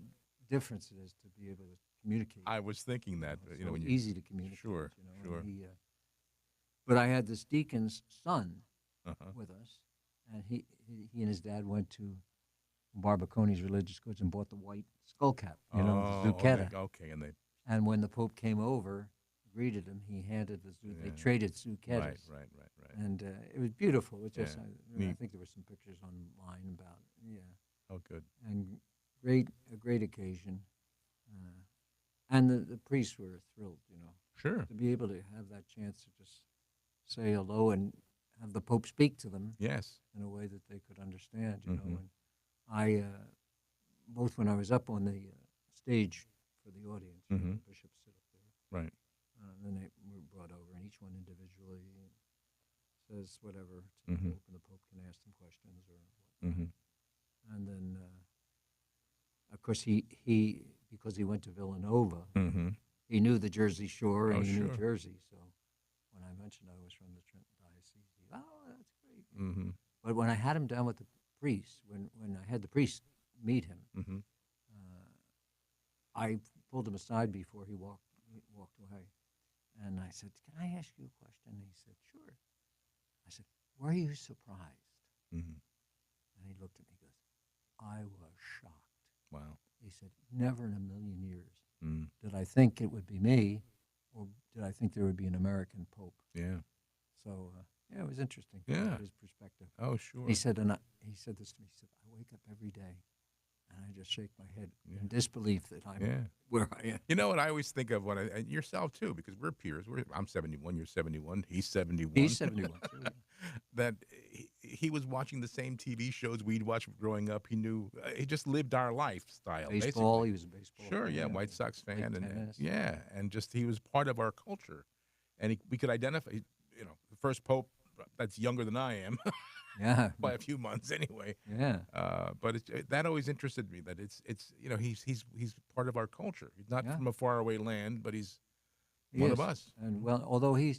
difference it is to be able to communicate. I was thinking that, It's you know, so when you easy to communicate. sure, and sure. but I had this deacon's son Uh-huh. with us, and he and his dad went to Barbaconi's Religious Goods and bought the white skull cap, the zucchetta. Okay, and they And when the Pope came over, greeted him, he handed they yeah. traded zucchettas. Right. And it was beautiful. It just, Yeah. I Neat. think there were some pictures online about it. Yeah. Oh, good. And a great occasion. And the priests were thrilled, Sure. to be able to have that chance to just say hello and have the Pope speak to them Yes. in a way that they could understand, Mhm. And I, both when I was up on the stage for the audience, Mhm. the bishops sit up there, Right. then they were brought over, and each one individually says whatever to Mhm. the Pope, and the Pope can ask them questions or what. Mm-hmm. And then, of course, because he went to Villanova, Mm-hmm. he knew the Jersey Shore and Oh, he knew sure. Jersey. So when I mentioned I was from the Trenton Diocese, that's great. Mm-hmm. But when I had him down with the priest, when I had the priest meet him, Mm-hmm. I pulled him aside before he walked away, and I said, "Can I ask you a question?" And he said, "Sure." I said, "Were you surprised?" Mm-hmm. And he looked at me and goes, "I was shocked." Wow. He said, "Never in a million years Mm. did I think it would be me, or did I think there would be an American Pope." Yeah. So, it was interesting. Yeah. His perspective. Oh, sure. He said, he said this to me. He said, "I wake up every day, and I just shake my head Yeah. in disbelief that I'm Yeah. where I am." You know what I always think of and yourself too, because we're peers. I'm 71. You're 71. He's 71. He's 71 too. That he was watching the same TV shows we'd watched growing up. He knew he just lived our lifestyle. Baseball. Basically. He was a baseball. Sure, fan, yeah, White Sox played fan, and tennis. yeah, and just he was part of our culture, and we could identify. The first pope that's younger than I am Yeah. by a few months, anyway. Yeah. But that always interested me. That it's he's part of our culture. He's not Yeah. from a faraway land, but he's He one is. of us. And well, although he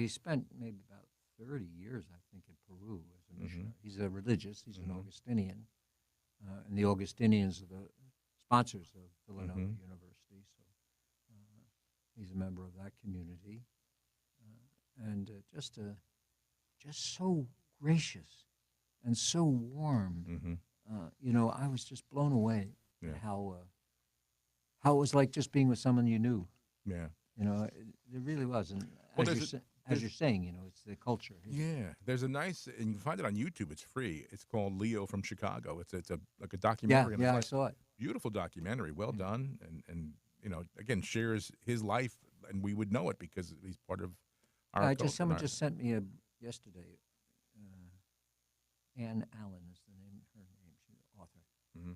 spent maybe about 30 years, I think, in Peru as a missionary. He's a religious. He's an Augustinian, and the Augustinians are the sponsors of Villanova University. So he's a member of that community, and just so gracious and so warm. I was just blown away Yeah. at how it was like just being with someone you knew. Yeah. It really was. And Well, as you're saying, it's the culture. Yeah, there's a nice, and you can find it on YouTube. It's free. It's called Leo from Chicago. It's like a documentary. and Yeah, I it's saw it. beautiful documentary, well done, and again shares his life, and we would know it because he's part of our culture. Someone just sent me yesterday. Ann Allen is her name. She's an author,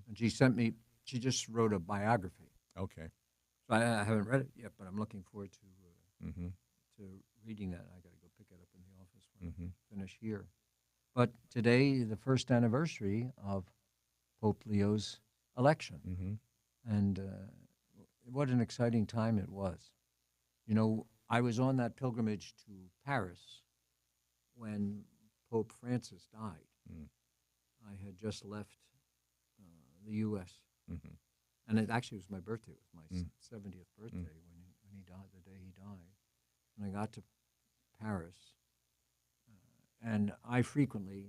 and she just wrote a biography. Okay. So I haven't read it yet, but I'm looking forward to reading that. I got to go pick it up in the office when I finish here. But today, the first anniversary of Pope Leo's election, and what an exciting time it was. I was on that pilgrimage to Paris when Pope Francis died. I had just left the U.S. And it actually was my birthday. It was my 70th birthday when he died, the day he died. And I got to Paris, and I frequently,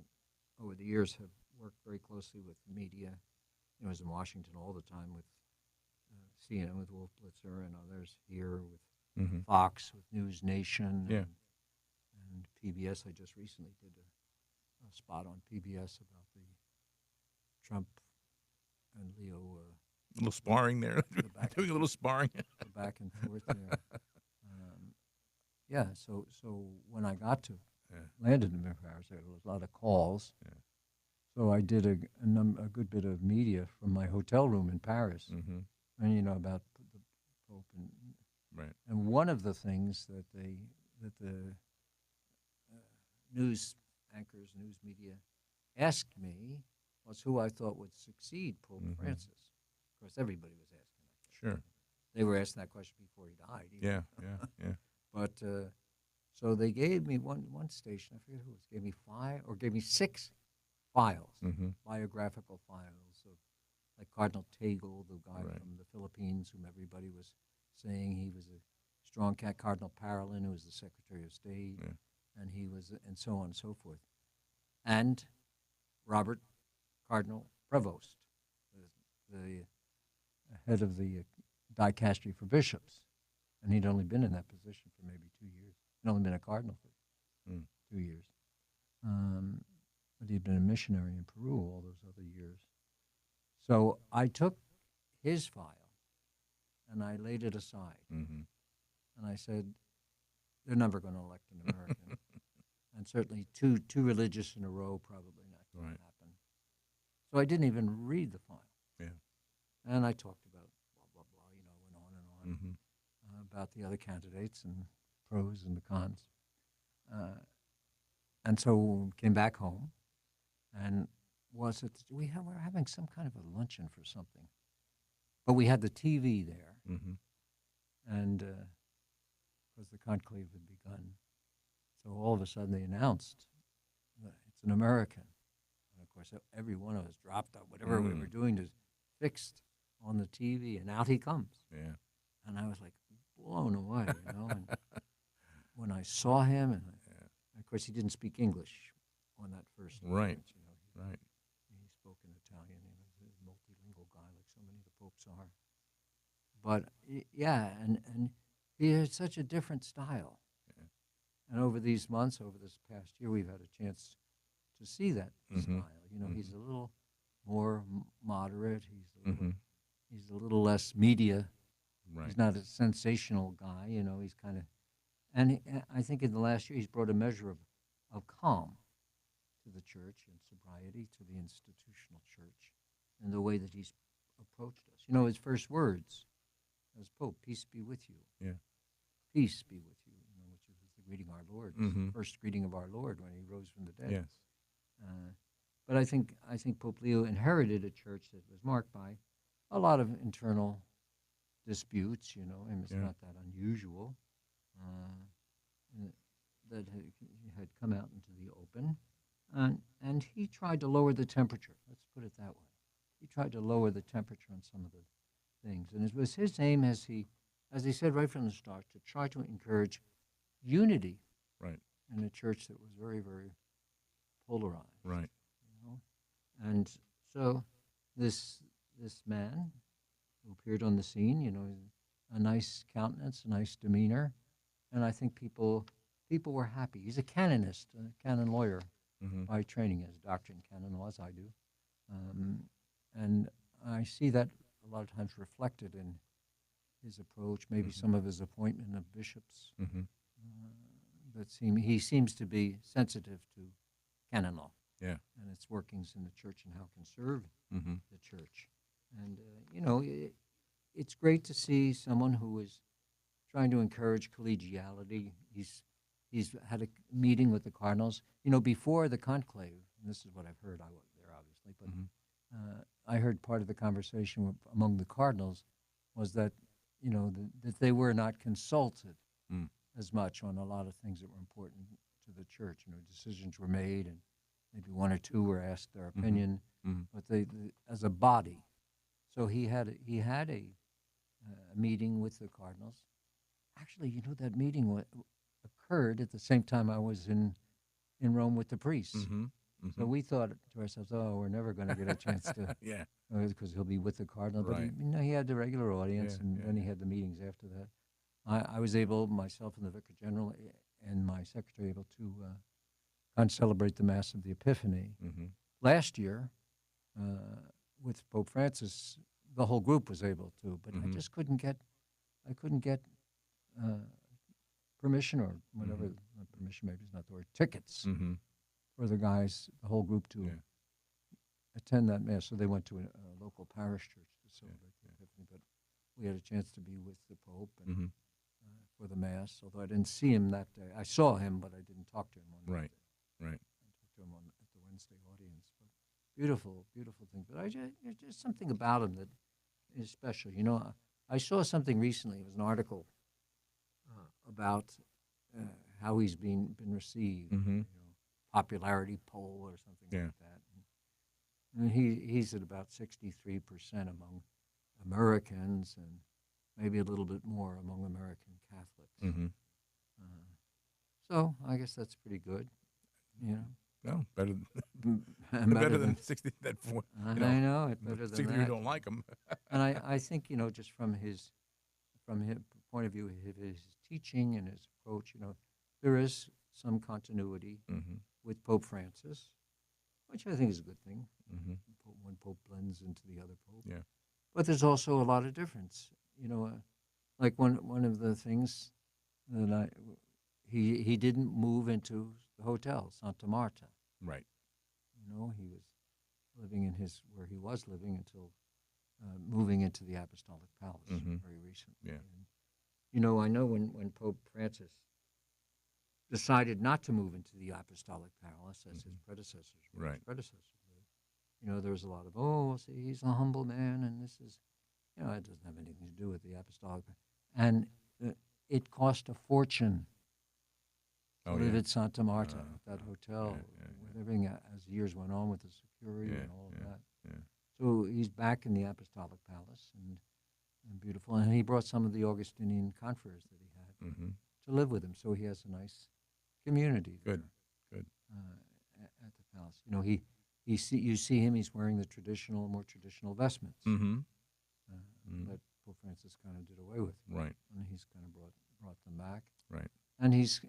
over the years, have worked very closely with the media. I was in Washington all the time with CNN, with Wolf Blitzer and others here, with Fox, with News Nation, Yeah. PBS. I just recently did a spot on PBS about the Trump and Leo, A little sparring there. the back Doing a little sparring. the back and forth there. Yeah, so when I got to landed in Paris, there was a lot of calls. Yeah. So I did a good bit of media from my hotel room in Paris, Mm-hmm. and about the Pope Right. and one of the things that the news anchors, news media, asked me was who I thought would succeed Pope Francis. Of course, everybody was asking that question. Sure. They were asking that question before he died. Even. Yeah. But so they gave me one station. I forget who it was. Gave me 6 files, biographical files of like Cardinal Tagle, the guy from the Philippines, whom everybody was saying he was a strong cat. Cardinal Parolin, who was the Secretary of State, and he was, and so on and so forth. And Robert Cardinal Prevost, the head of the dicastery for bishops, and he'd only been in that position for maybe 2 years. He'd only been a cardinal for 2 years. But he'd been a missionary in Peru all those other years. So I took his file and I laid it aside. And I said, they're never going to elect an American. And certainly two religious in a row, probably not going to happen. So I didn't even read the file. Yeah. And I talked about blah, blah, blah, went on and on about the other candidates and pros and the cons. And so came back home and were having some kind of a luncheon for something. But we had the TV there. And because the conclave had begun. So all of a sudden they announced that it's an American. And of course, every one of us dropped out, whatever we were doing, to fixed on the TV, and out he comes. Yeah. And I was like blown away, And when I saw him, and of course he didn't speak English on that first appearance, He spoke in Italian. He was a multilingual guy, like so many of the popes are. But and he had such a different style. Yeah. And over these months, over this past year, we've had a chance to see that style. He's a little more moderate. He's a little less media. Right. He's not a sensational guy. He's kind of, and I think in the last year he's brought a measure of calm to the church and sobriety to the institutional church, and the way that he's approached us. His first words as Pope, "Peace be with you." Yeah. Peace be with you. Which was the greeting of our Lord, the first greeting of our Lord when he rose from the dead. Yes. But I think Pope Leo inherited a church that was marked by a lot of internal disputes, and it's not that unusual, that had come out into the open. And he tried to lower the temperature. Let's put it that way. He tried to lower the temperature on some of the things. And it was his aim, as he said right from the start, to try to encourage unity in a church that was very, very polarized. Right. And so this man who appeared on the scene, a nice countenance, a nice demeanor, and I think people were happy. He's a canonist, a canon lawyer by training, as a doctor in canon law, as I do. And I see that a lot of times reflected in his approach, maybe some of his appointment of bishops. He seems to be sensitive to canon law. Yeah. And its workings in the church and how it can serve the church. And, it's great to see someone who is trying to encourage collegiality. He's had a meeting with the cardinals. Before the conclave, and this is what I've heard, I wasn't there obviously, but I heard part of the conversation among the cardinals was that, that they were not consulted as much on a lot of things that were important to the church. Decisions were made, and maybe one or two were asked their opinion, but they as a body. So he had a meeting with the cardinals. Actually, that meeting occurred at the same time I was in Rome with the priests. So we thought to ourselves, "Oh, we're never going to get a chance to," because he'll be with the cardinal. But he had the regular audience, and then he had the meetings after that. I was able, myself and the Vicar General and my secretary, able to kind of celebrate the Mass of the Epiphany. Mm-hmm. Last year, with Pope Francis, the whole group was able to, but I Mm-hmm. just couldn't get uh, permission or whatever. Permission maybe is not the word. Tickets Mm-hmm. for the guys, the whole group to Yeah. attend that Mass. So they went to a local parish church to celebrate the Yeah. Epiphany, but we had a chance to be with the Pope and Mm-hmm. for the Mass, although I didn't see him that day. I saw him, but I didn't talk to him on that Right. day. Right. I talked to him at the Wednesday audience. But beautiful, beautiful thing. But there's just something about him that is special. You know, I saw something recently. It was an article about how he's been received, Mm-hmm. popularity poll or something Yeah. like that. And he's at about 63% among Americans and maybe a little bit more among American Catholics. Mm-hmm. So I guess that's pretty good, you know. No, better than Better better than than 60. That for I you know, know it better than 60 who that. don't like him. And I think just from his point of view, his teaching and his approach, there is some continuity Mm-hmm. with Pope Francis, which I think is a good thing. Mm-hmm. One pope blends into the other pope. Yeah. But there's also a lot of difference. Like one of the things that he didn't move into the hotel Santa Marta. Right. He was living where he was living until moving into the Apostolic Palace Mm-hmm. very recently. Yeah. And, I know when Pope Francis decided not to move into the Apostolic Palace as his predecessors were, Right. his predecessors did, there was a lot of, oh, see, he's a humble man, and this is, it doesn't have anything to do with the Apostolic. And it cost a fortune to Oh, live yeah. at Santa Marta, at that hotel, yeah. with everything as years went on with the security Yeah. and all of that. Yeah. So he's back in the Apostolic Palace and beautiful. And he brought some of the Augustinian conferers that he had Mm-hmm. to live with him. So he has a nice community there. Good. At the palace. You see him, he's wearing the more traditional vestments Mm-hmm. that Pope Francis kind of did away with. Right. And he's kind of brought them back. Right. And he's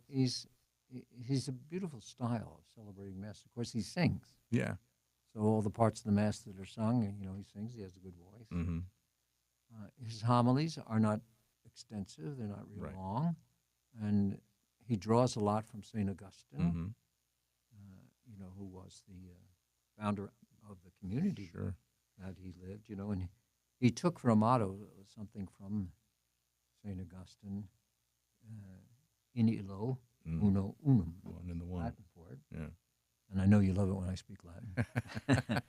a beautiful style of celebrating Mass. Of course, he sings. Yeah. So all the parts of the Mass that are sung, he sings. He has a good voice. Mm-hmm. His homilies are not extensive. They're not real Right. long. And he draws a lot from St. Augustine, Mm-hmm. Who was the founder of the community Sure. that he lived, and he took for a motto something from St. Augustine, in illo, uno unum, One in the one. Latin for it. Yeah. And I know you love it when I speak Latin.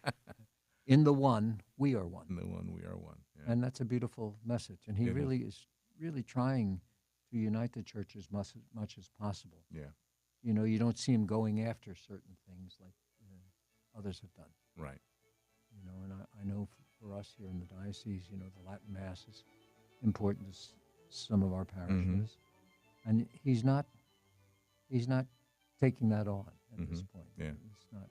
In the one, we are one. In the one, we are one. Yeah. And that's a beautiful message. And he It really is really trying to unite the church as much as possible. Yeah. You don't see him going after certain things like others have done. Right. And I know for us here in the diocese, the Latin Mass is important to some of our parishes, and he's not taking that on at this point. Yeah. It's not.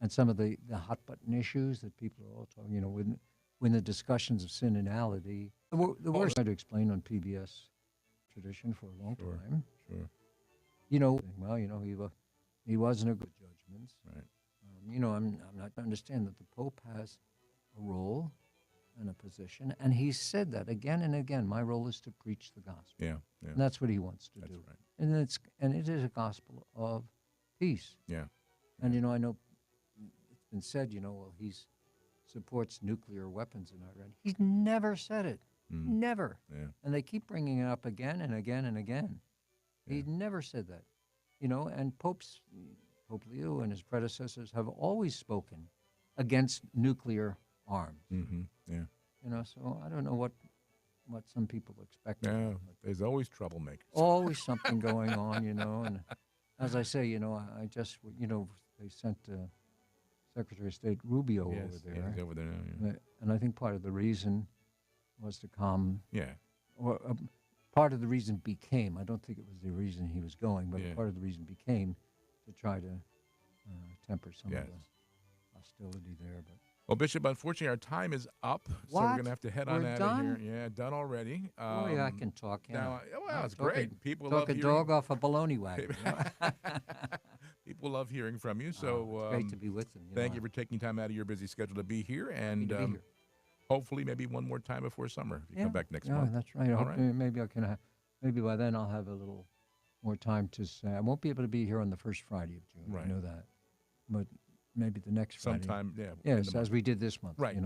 And some of the hot button issues that people are all talking, when the discussions of synodality, the worst I tried to explain on PBS tradition for a long time. Sure. He wasn't a good judgments. Right. I'm not to understand that the Pope has a role and a position, and he said that again and again. My role is to preach the gospel. Yeah. Yeah. And that's what he wants to That's do. right. And it is a gospel of peace. Yeah. And I know it's been said, well, he supports nuclear weapons in Iran. He's never said it. Never. Yeah. And they keep bringing it up again and again and again. He never said that. And Pope Leo and his predecessors have always spoken against nuclear arms. Mm-hmm. Yeah. So I don't know what some people expect. Yeah. There's always troublemakers. Always something going on, and as I say, I just, they sent Secretary of State Rubio Yes, over there. Yeah, he's over there now. Yeah. And I think part of the reason was to calm, Yeah. or part of the reason became, I don't think it was the reason he was going, but Yeah. part of the reason became to try to temper some Yes. of the hostility there. But Well, Bishop, unfortunately, our time is up, so we're What? going to have to head We're on out of here. done? Yeah, done already. Boy, I can talk, yeah. Now, well, Yeah, it's great. People talk love a hearing. dog off a baloney wagon. People love hearing from you. Oh, it's So great to be with them. thank you for taking time out of your busy schedule to be here, Happy and to be here. hopefully maybe one more time before summer if you come back next yeah, month. that's right. I All hope right. maybe I can. Maybe by then I'll have a little more time to say. I won't be able to be here on the first Friday of June. Right. I know that, but maybe the next Friday. Sometime, yeah. in Yes, the month. as we did this month. Right.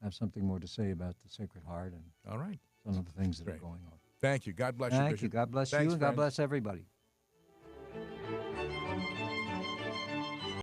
Have something more to say about the Sacred Heart and All right. some of the things that are Great. going on. Thank you. God bless you, Thank Bishop. you. God bless Thanks, you, and God friend. bless everybody.